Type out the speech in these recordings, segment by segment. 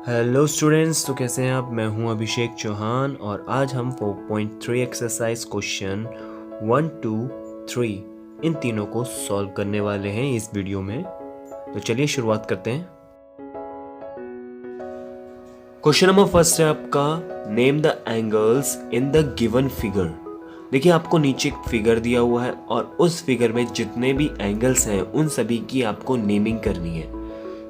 Hello students, तो कैसे हैं आप। मैं हूं अभिषेक चौहान और आज हम 4.3 एक्सरसाइज क्वेश्चन 1, 2, 3 इन तीनों को सॉल्व करने वाले हैं इस वीडियो में। तो चलिए शुरुआत करते हैं। क्वेश्चन नंबर फर्स्ट है आपका, name the angles in the given figure. देखिए आपको नीचे एक फिगर दिया हुआ है और उस फिगर में जितने भी एंगल्स हैं उन सभी की आपको नेमिंग करनी है।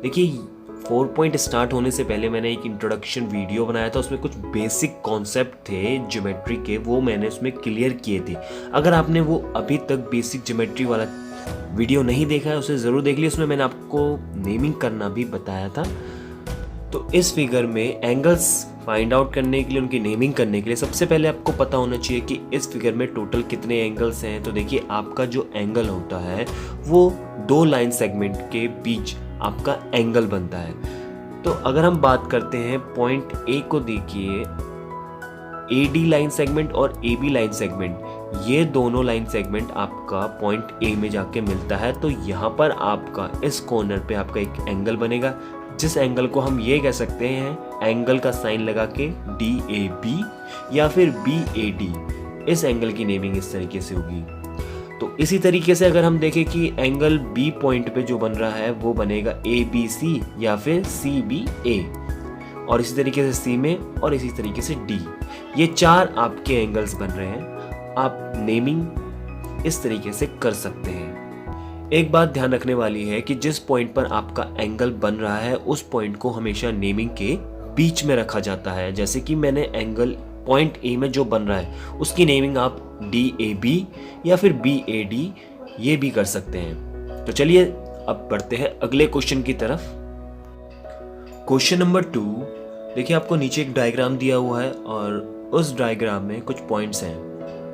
देखिए 4 पॉइंट स्टार्ट होने से पहले मैंने एक इंट्रोडक्शन वीडियो बनाया था, उसमें कुछ बेसिक कॉन्सेप्ट थे ज्योमेट्री के, वो मैंने उसमें क्लियर किए थे। अगर आपने वो अभी तक बेसिक ज्योमेट्री वाला वीडियो नहीं देखा है उसे ज़रूर देख लीजिए, उसमें मैंने आपको नेमिंग करना भी बताया था। तो इस फिगर में एंगल्स फाइंड आउट करने के लिए, उनकी नेमिंग करने के लिए सबसे पहले आपको पता होना चाहिए कि इस फिगर में टोटल कितने एंगल्स हैं। तो देखिए आपका जो एंगल होता है वो दो लाइन सेगमेंट के बीच आपका एंगल बनता है। तो अगर हम बात करते हैं पॉइंट ए को, देखिए AD लाइन सेगमेंट और AB लाइन सेगमेंट, ये दोनों लाइन सेगमेंट आपका पॉइंट ए में जाके मिलता है। तो यहाँ पर आपका इस कॉर्नर पे आपका एक एंगल बनेगा, जिस एंगल को हम ये कह सकते हैं एंगल का साइन लगा के DAB या फिर BAD। इस एंगल की नेमिंग इस तरीके से होगी। तो इसी तरीके से अगर हम देखें कि एंगल B पॉइंट पे जो बन रहा है वो बनेगा ABC या फिर CBA, और इसी तरीके से C में और इसी तरीके से D। ये चार आपके एंगल्स बन रहे हैं। आप नेमिंग इस तरीके से कर सकते हैं। एक बात ध्यान रखने वाली है कि जिस पॉइंट पर आपका एंगल बन रहा है उस पॉइंट को हमेशा नेमिंग के बीच में रखा जाता है। जैसे कि मैंने एंगल पॉइंट ए में जो बन रहा है उसकी नेमिंग आप DAB या फिर BAD ये भी कर सकते हैं। तो चलिए अब बढ़ते हैं अगले क्वेश्चन की तरफ। क्वेश्चन नंबर 2, देखिए आपको नीचे एक डायग्राम दिया हुआ है और उस डायग्राम में कुछ पॉइंट्स हैं।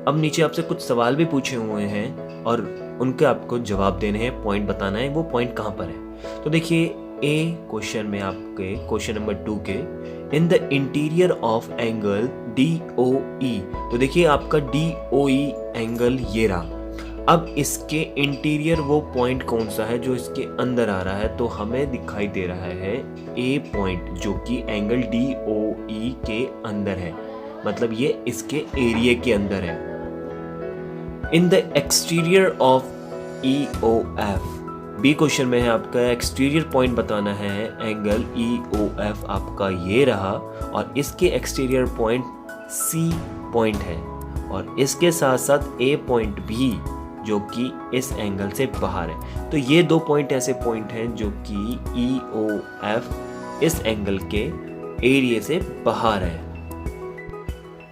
अब नीचे आपसे कुछ सवाल भी पूछे हुए हैं और उनके आपको जवाब देने हैं, पॉइंट बताना है वो पॉइंट कहाँ पर है। तो देखिए ए क्वेश्चन में आपके क्वेश्चन नंबर 2 के, in the interior of angle DOE। तो देखिए आपका DOE एंगल ये रहा। अब इसके इंटीरियर वो पॉइंट कौन सा है जो इसके अंदर आ रहा है, तो हमें दिखाई दे रहा है A पॉइंट जो कि एंगल DOE के अंदर है, मतलब ये इसके एरिया के अंदर है। In the exterior of EOF, B question में है आपका एक्सटीरियर पॉइंट बताना है, एंगल EOF आपका ये रहा और इसके एक्सटीरियर पॉइंट C पॉइंट है और इसके साथ साथ A पॉइंट भी जो कि इस एंगल से बाहर है। तो ये दो पॉइंट ऐसे पॉइंट हैं जो कि EOF इस एंगल के एरिया से बाहर है।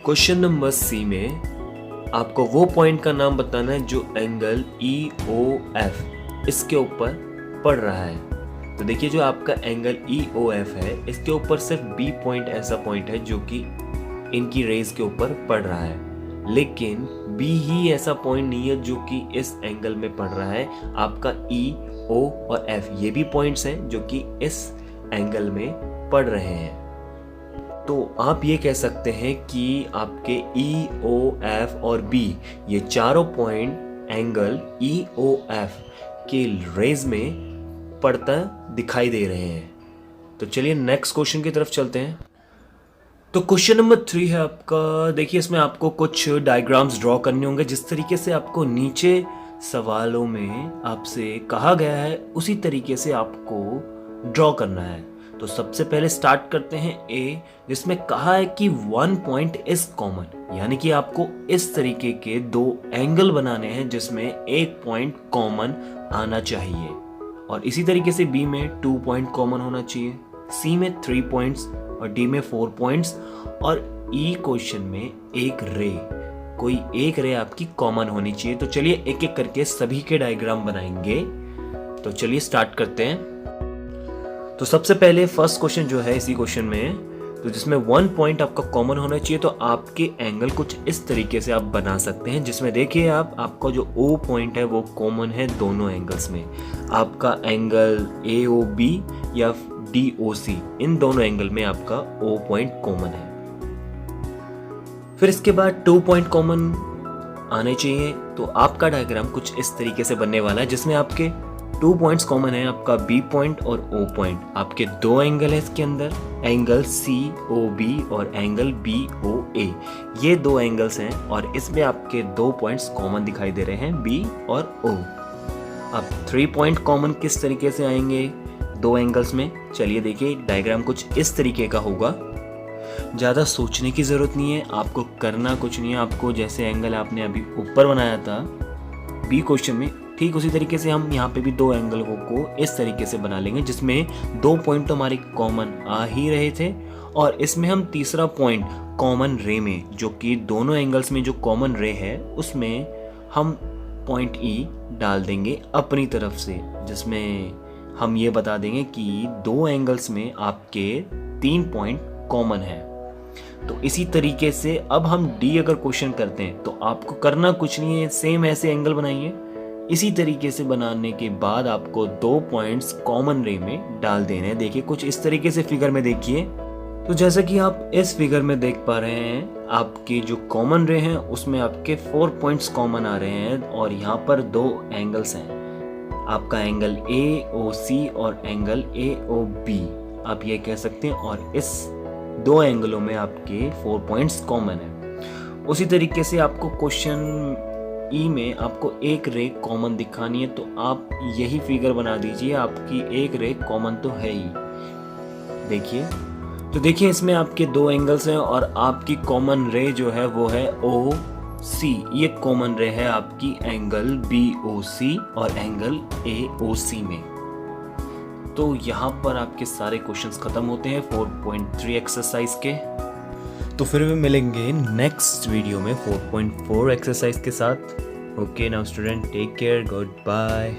क्वेश्चन नंबर C में आपको वो पॉइंट का नाम बताना है जो एंगल EOF इसके ऊपर पड़ रहा है। तो देखिए जो आपका एंगल EOF है इसके ऊपर सिर्फ B पॉइंट ऐसा पॉइंट है जो कि इनकी रेज के ऊपर पड़ रहा है, लेकिन B ही ऐसा पॉइंट नहीं है जो कि इस एंगल में पड़ रहा है। आपका E, O और F ये भी पॉइंट्स हैं जो कि इस एंगल में पड़ रहे हैं। तो आप ये कह सकते हैं कि आपके EOF और B ये चारों पॉइंट एंगल EOF के रेज में पड़ता दिखाई दे रहे हैं। तो चलिए नेक्स्ट क्वेश्चन की तरफ चलते हैं। तो क्वेश्चन नंबर 3 है आपका, देखिए इसमें आपको कुछ डायग्राम्स ड्रॉ करने होंगे। जिस तरीके से आपको नीचे सवालों में आपसे कहा गया है उसी तरीके से आपको ड्रॉ करना है। तो सबसे पहले स्टार्ट करते हैं A, जिसमें कहा है कि 1 पॉइंट इज कॉमन, यानी कि आपको इस तरीके के दो एंगल बनाने हैं जिसमें एक पॉइंट कॉमन आना चाहिए। और इसी तरीके से B में 2 पॉइंट कॉमन होना चाहिए, C में 3 पॉइंट्स और D में 4 पॉइंट्स, और E क्वेश्चन में एक रे, कोई एक रे आपकी कॉमन होनी चाहिए। तो चलिए एक एक करके सभी के डायग्राम बनाएंगे। तो चलिए स्टार्ट करते हैं। तो सबसे पहले फर्स्ट क्वेश्चन जो है इसी क्वेश्चन में, तो जिसमें 1 पॉइंट आपका कॉमन होना चाहिए। तो आपके एंगल कुछ इस तरीके से आप बना सकते हैं, जिसमें देखिए आपका जो O पॉइंट है वो कॉमन है दोनों एंगल्स में। आपका एंगल AOB या DOC इन दोनों एंगल में आपका O पॉइंट कॉमन है। फिर इसके बाद 2 पॉइंट कॉमन आने चाहिए। तो आपका डायग्राम कुछ इस तरीके से बनने वाला है, जिसमें आपके 2 पॉइंट्स कॉमन है आपका बी पॉइंट और ओ पॉइंट। आपके दो एंगल है इसके अंदर, एंगल सी ओ बी और एंगल बी ओ ए। ये दो एंगल्स हैं और इसमें आपके 2 पॉइंट्स कॉमन दिखाई दे रहे हैं, बी और ओ। अब 3 पॉइंट कॉमन किस तरीके से आएंगे दो एंगल्स में? चलिए देखिए, डायग्राम कुछ इस तरीके का होगा। ज़्यादा सोचने की ज़रूरत नहीं है, आपको करना कुछ नहीं है। आपको जैसे एंगल आपने अभी ऊपर बनाया था बी क्वेश्चन में, ठीक उसी तरीके से हम यहाँ पे भी दो एंगल को इस तरीके से बना लेंगे, जिसमें 2 पॉइंट तो हमारे कॉमन आ ही रहे थे और इसमें हम तीसरा पॉइंट कॉमन रे में, जो कि दोनों एंगल्स में जो कॉमन रे है उसमें हम पॉइंट ई डाल देंगे अपनी तरफ से, जिसमें हम ये बता देंगे कि दो एंगल्स में आपके 3 पॉइंट कॉमन है। तो इसी तरीके से अब हम डी अगर क्वेश्चन करते हैं तो आपको करना कुछ नहीं है, सेम ऐसे एंगल बनाइए। इसी तरीके से बनाने के बाद आपको 2 पॉइंट्स कॉमन रे में डाल देने हैं। देखिए कुछ इस तरीके से फिगर में देखिए। तो जैसा कि आप इस फिगर में देख पा रहे हैं, आपके जो कॉमन रे हैं उसमें आपके 4 पॉइंट्स कॉमन आ रहे हैं और यहाँ पर 2 एंगल्स हैं, आपका एंगल ए ओ सी और एंगल ए ओ बी आप ये कह सकते हैं। और इस 2 एंगलों में आपके 4 पॉइंट्स कॉमन है। उसी तरीके से आपको क्वेश्चन ई में आपको एक रे कॉमन दिखानी है, तो आप यही फिगर बना दीजिए, आपकी एक रे कॉमन तो है ही। देखिए, तो देखिए इसमें आपके 2 एंगल्स हैं और आपकी कॉमन रे जो है वो है ओ सी। ये कॉमन रे है आपकी एंगल बी ओ सी और एंगल ए ओ सी में। तो यहाँ पर आपके सारे क्वेश्चंस खत्म होते हैं 4.3 एक्सरसाइज के। तो फिर भी मिलेंगे नेक्स्ट वीडियो में 4.4 एक्सरसाइज के साथ। Okay now student, take care, good bye.